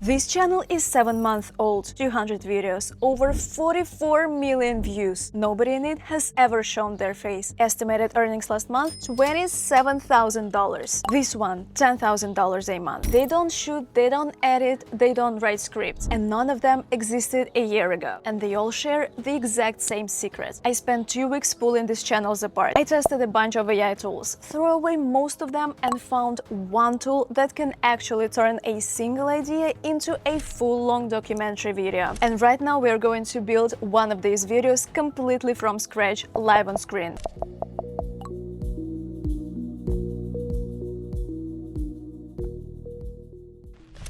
This channel is 7 months old, 200 videos, over 44 million views. Nobody in it has ever shown their face. Estimated earnings last month, $27,000. This one, $10,000 a month. They don't shoot, they don't edit, they don't write scripts. And none of them existed a year ago. And they all share the exact same secret. I spent 2 weeks pulling these channels apart. I tested a bunch of AI tools, threw away most of them and found one tool that can actually turn a single idea into a full-long documentary video. And right now we're going to build one of these videos completely from scratch, live on screen.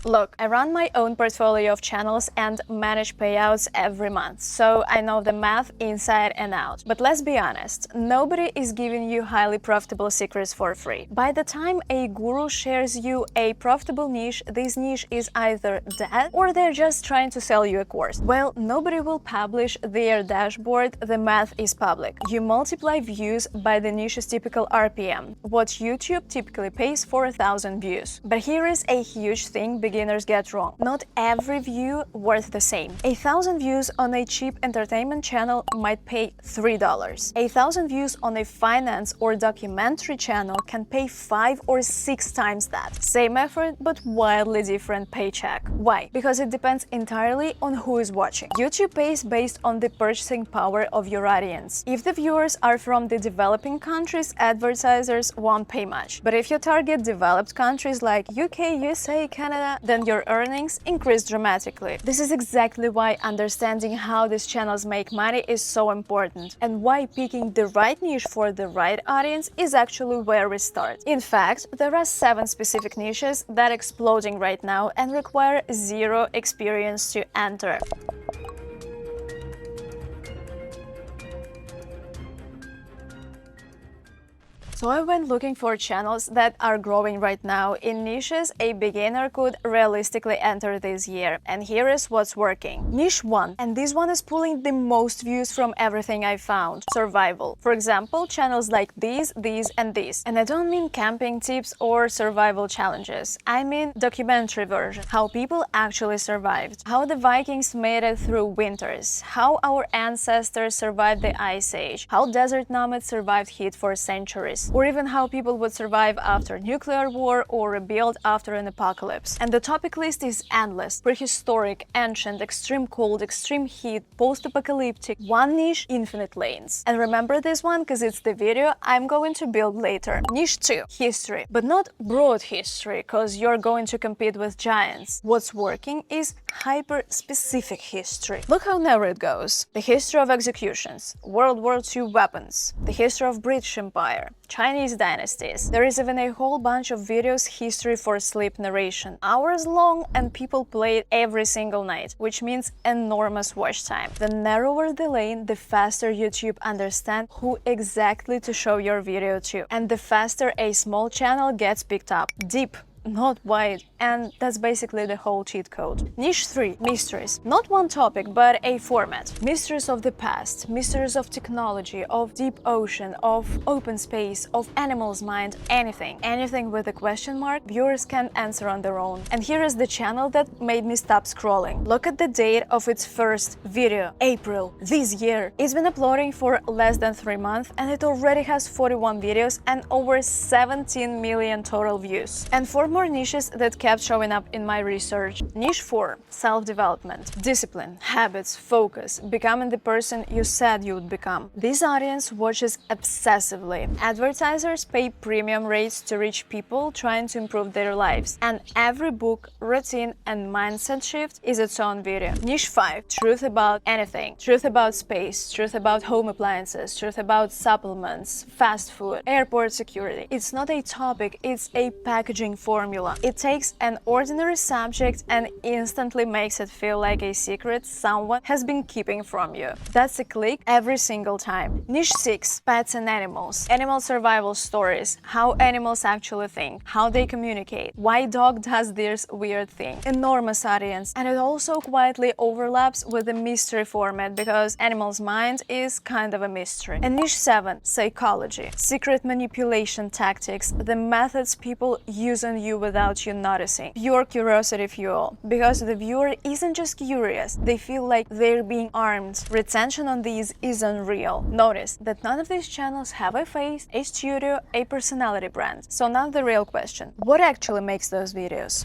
Look, I run my own portfolio of channels and manage payouts every month, so I know the math inside and out. But let's be honest, nobody is giving you highly profitable secrets for free. By the time a guru shares you a profitable niche, this niche is either dead or they're just trying to sell you a course. Well, nobody will publish their dashboard, the math is public. You multiply views by the niche's typical RPM, what YouTube typically pays for 1,000 views. But here is a huge thing beginners get wrong. Not every view worth the same. 1,000 views on a cheap entertainment channel might pay $3. 1,000 views on a finance or documentary channel can pay 5 or 6 times that. Same effort, but wildly different paycheck. Why? Because it depends entirely on who is watching. YouTube pays based on the purchasing power of your audience. If the viewers are from the developing countries, advertisers won't pay much. But if you target developed countries like UK, USA, Canada, then your earnings increase dramatically. This is exactly why understanding how these channels make money is so important, and why picking the right niche for the right audience is actually where we start. In fact, there are 7 specific niches that are exploding right now and require zero experience to enter. So I went looking for channels that are growing right now in niches a beginner could realistically enter this year. And here is what's working. Niche 1, and this one is pulling the most views from everything I found. Survival. For example, channels like these, and these. And I don't mean camping tips or survival challenges. I mean documentary version. How people actually survived. How the Vikings made it through winters. How our ancestors survived the Ice Age. How desert nomads survived heat for centuries. Or even how people would survive after nuclear war or rebuild after an apocalypse. And the topic list is endless. Prehistoric, ancient, extreme cold, extreme heat, post-apocalyptic, one niche, infinite lanes. And remember this one because it's the video I'm going to build later. Niche 2, history. But not broad history, because you're going to compete with giants. What's working is hyper-specific history. Look how narrow it goes. The history of executions, World War II weapons, the history of British Empire, Chinese dynasties. There is even a whole bunch of videos history for sleep narration. Hours long, and people play it every single night, which means enormous watch time. The narrower the lane, the faster YouTube understands who exactly to show your video to. And the faster a small channel gets picked up. Deep, not wide, and that's basically the whole cheat code. Niche 3, mysteries. Not one topic, but a format. Mysteries of the past, mysteries of technology, of deep ocean, of open space, of animal's mind, anything. Anything with a question mark, viewers can answer on their own. And here is the channel that made me stop scrolling. Look at the date of its first video, April, this year. It's been uploading for less than 3 months, and it already has 41 videos and over 17 million total views. And for more niches that kept showing up in my research. Niche 4, self-development, discipline, habits, focus, becoming the person you said you would become. This audience watches obsessively. Advertisers pay premium rates to reach people trying to improve their lives, and every book, routine, and mindset shift is its own video. Niche 5, truth about anything. Truth about space, truth about home appliances, truth about supplements, fast food, airport security. It's not a topic, it's a packaging formula. It takes an ordinary subject and instantly makes it feel like a secret someone has been keeping from you. That's a click every single time. Niche 6, pets and animals. Animal survival stories, how animals actually think, how they communicate, why dog does this weird thing. Enormous audience, and it also quietly overlaps with the mystery format because animal's mind is kind of a mystery. And niche 7, psychology. Secret manipulation tactics, the methods people use on you you without you noticing. Pure curiosity fuel. Because the viewer isn't just curious, they feel like they're being armed. Retention on these is unreal. Notice that none of these channels have a face, a studio, a personality brand. So now the real question. What actually makes those videos?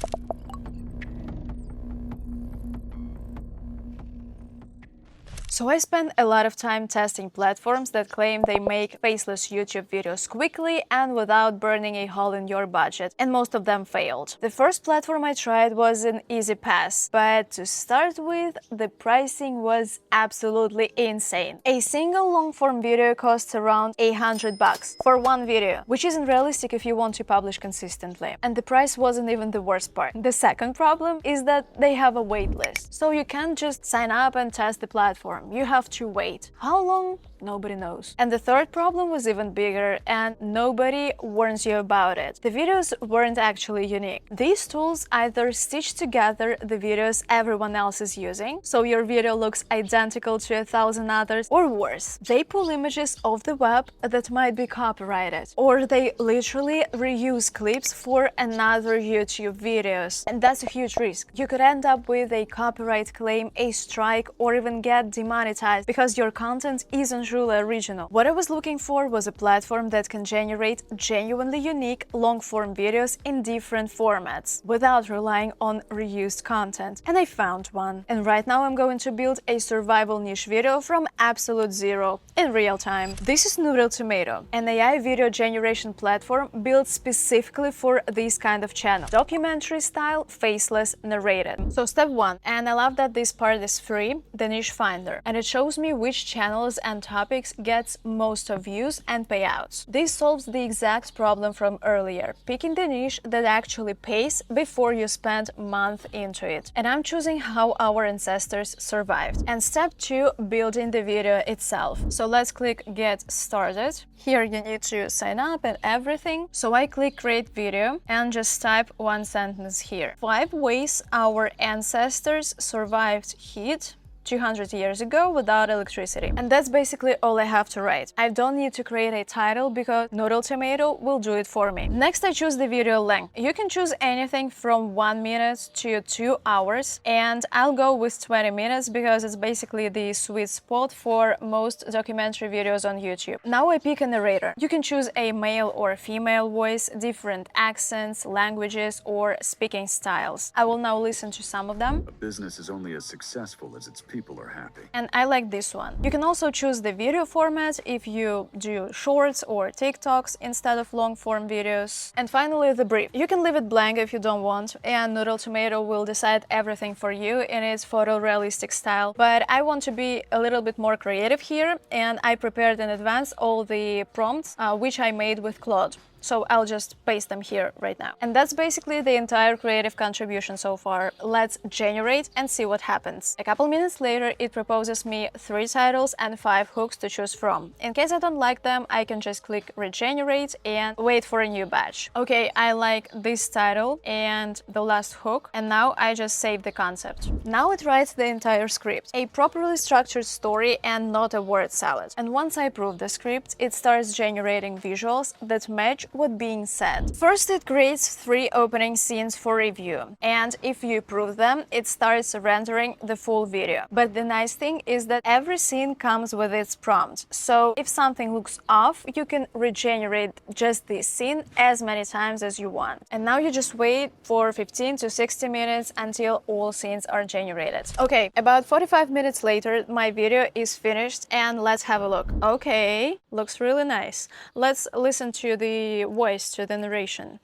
So I spent a lot of time testing platforms that claim they make faceless YouTube videos quickly and without burning a hole in your budget, and most of them failed. The first platform I tried was an easy pass, but to start with, the pricing was absolutely insane. A single long-form video costs around $100 for one video, which isn't realistic if you want to publish consistently. And the price wasn't even the worst part. The second problem is that they have a wait list, so you can't just sign up and test the platform. You have to wait. How long? Nobody knows. And the third problem was even bigger, and nobody warns you about it. The videos weren't actually unique. These tools either stitch together the videos everyone else is using, so your video looks identical to 1,000 others, or worse, they pull images off the web that might be copyrighted, or they literally reuse clips for another YouTube videos. And that's a huge risk. You could end up with a copyright claim, a strike, or even get demonetized because your content isn't truly original. What I was looking for was a platform that can generate genuinely unique long-form videos in different formats without relying on reused content. And I found one. And right now I'm going to build a survival niche video from absolute zero in real time. This is Noodle Tomato, an AI video generation platform built specifically for this kind of channel. Documentary style, faceless, narrated. So step one, and I love that this part is free, the niche finder, and it shows me which channels and topics gets most of views and payouts. This solves the exact problem from earlier, picking the niche that actually pays before you spend months into it. And I'm choosing how our ancestors survived. And step two, building the video itself. So let's click get started. Here you need to sign up and everything. So I click create video and just type one sentence here. 5 ways our ancestors survived heat 200 years ago without electricity. And that's basically all I have to write. I don't need to create a title because Noodle Tomato will do it for me. Next, I choose the video length. You can choose anything from 1 minute to 2 hours, and I'll go with 20 minutes because it's basically the sweet spot for most documentary videos on YouTube. Now I pick a narrator. You can choose a male or female voice, different accents, languages, or speaking styles. I will now listen to some of them. A business is only as successful as its people are happy. And I like this one. You can also choose the video format if you do shorts or TikToks instead of long-form videos. And finally, the brief. You can leave it blank if you don't want, and Noodle Tomato will decide everything for you in its photorealistic style. But I want to be a little bit more creative here, and I prepared in advance all the prompts, which I made with Claude. So I'll just paste them here right now. And that's basically the entire creative contribution so far. Let's generate and see what happens. A couple minutes later, it proposes me 3 titles and 5 hooks to choose from. In case I don't like them, I can just click regenerate and wait for a new batch. Okay, I like this title and the last hook, and now I just save the concept. Now it writes the entire script, a properly structured story and not a word salad. And once I approve the script, it starts generating visuals that match what being said. First, it creates 3 opening scenes for review, and if you approve them, it starts rendering the full video. But the nice thing is that every scene comes with its prompt, so if something looks off, you can regenerate just this scene as many times as you want. And now you just wait for 15 to 60 minutes until all scenes are generated. Okay, about 45 minutes later, my video is finished, and let's have a look. Okay, looks really nice. Let's listen to the voice, to the narration.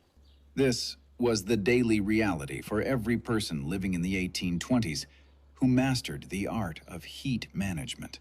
This was the daily reality for every person living in the 1820s who mastered the art of heat management.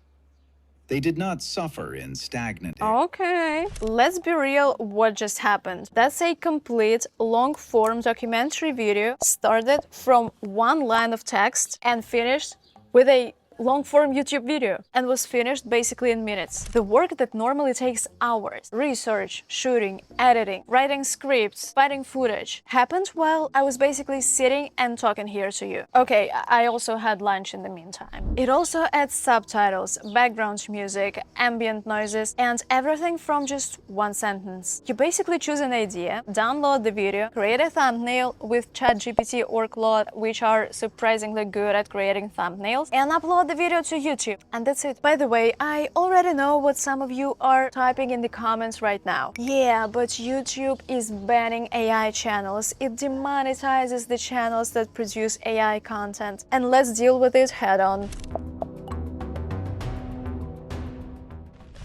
They did not suffer in stagnant air. Okay, let's be real, what just happened? That's a complete long-form documentary video started from 1 line of text and finished with a long-form YouTube video and was finished basically in minutes. The work that normally takes hours, research, shooting, editing, writing scripts, finding footage, happened while I was basically sitting and talking here to you. Okay, I also had lunch in the meantime. It also adds subtitles, background music, ambient noises, and everything from just one sentence. You basically choose an idea, download the video, create a thumbnail with ChatGPT or Claude, which are surprisingly good at creating thumbnails, and upload the video to YouTube. And that's it. By the way, I already know what some of you are typing in the comments right now. Yeah, but YouTube is banning AI channels. It demonetizes the channels that produce AI content. And let's deal with it head on.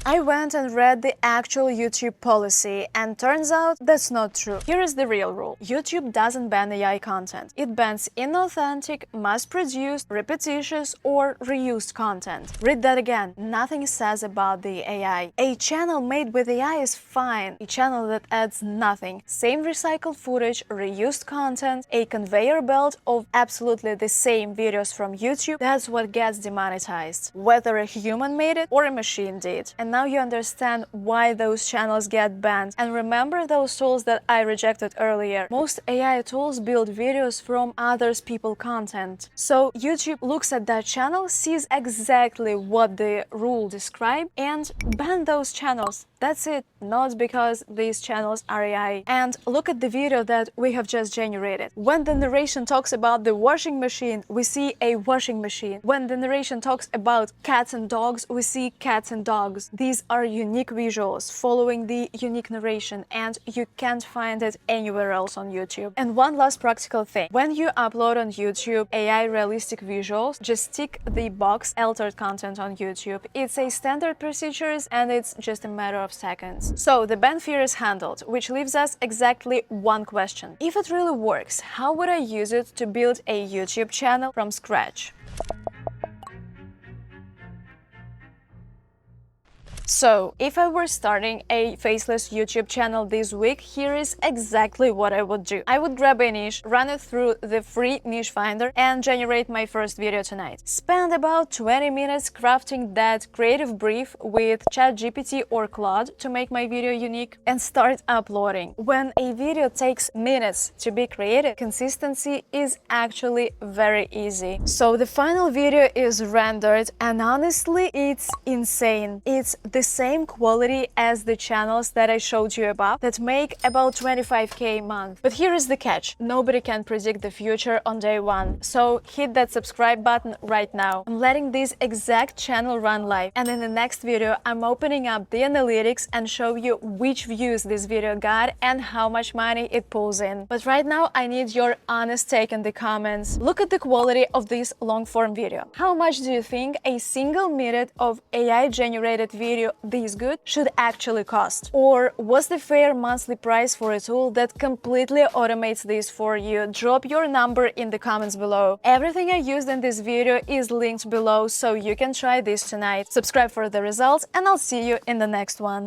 I went and read the actual YouTube policy, and turns out that's not true. Here is the real rule. YouTube doesn't ban AI content. It bans inauthentic, mass-produced, repetitious, or reused content. Read that again. Nothing says about the AI. A channel made with AI is fine. A channel that adds nothing. Same recycled footage, reused content, a conveyor belt of absolutely the same videos from YouTube, that's what gets demonetized. Whether a human made it or a machine did. And now you understand why those channels get banned. And remember those tools that I rejected earlier. Most AI tools build videos from others people's content. So YouTube looks at that channel, sees exactly what the rule describes, and ban those channels. That's it, not because these channels are AI. And look at the video that we have just generated. When the narration talks about the washing machine, we see a washing machine. When the narration talks about cats and dogs, we see cats and dogs. These are unique visuals following the unique narration, and you can't find it anywhere else on YouTube. And one last practical thing. When you upload on YouTube AI realistic visuals, just tick the box altered content on YouTube. It's a standard procedure and it's just a matter of seconds. So the ban fear is handled, which leaves us exactly one question. If it really works, how would I use it to build a YouTube channel from scratch? So, if I were starting a faceless YouTube channel this week, here is exactly what I would do. I would grab a niche, run it through the free niche finder, and generate my first video tonight. Spend about 20 minutes crafting that creative brief with ChatGPT or Claude to make my video unique, and start uploading. When a video takes minutes to be created, consistency is actually very easy. So the final video is rendered, and honestly, it's insane. It's the same quality as the channels that I showed you above that make about 25k a month. But here is the catch. Nobody can predict the future on day one. So hit that subscribe button right now. I'm letting this exact channel run live, and in the next video I'm opening up the analytics and show you which views this video got and how much money it pulls in. But right now I need your honest take in the comments. Look at the quality of this long form video. How much do you think a single minute of AI generated video this good should actually cost? Or what's the fair monthly price for a tool that completely automates this for you? Drop your number in the comments below. Everything I used in this video is linked below, so you can try this tonight. Subscribe for the results, and I'll see you in the next one.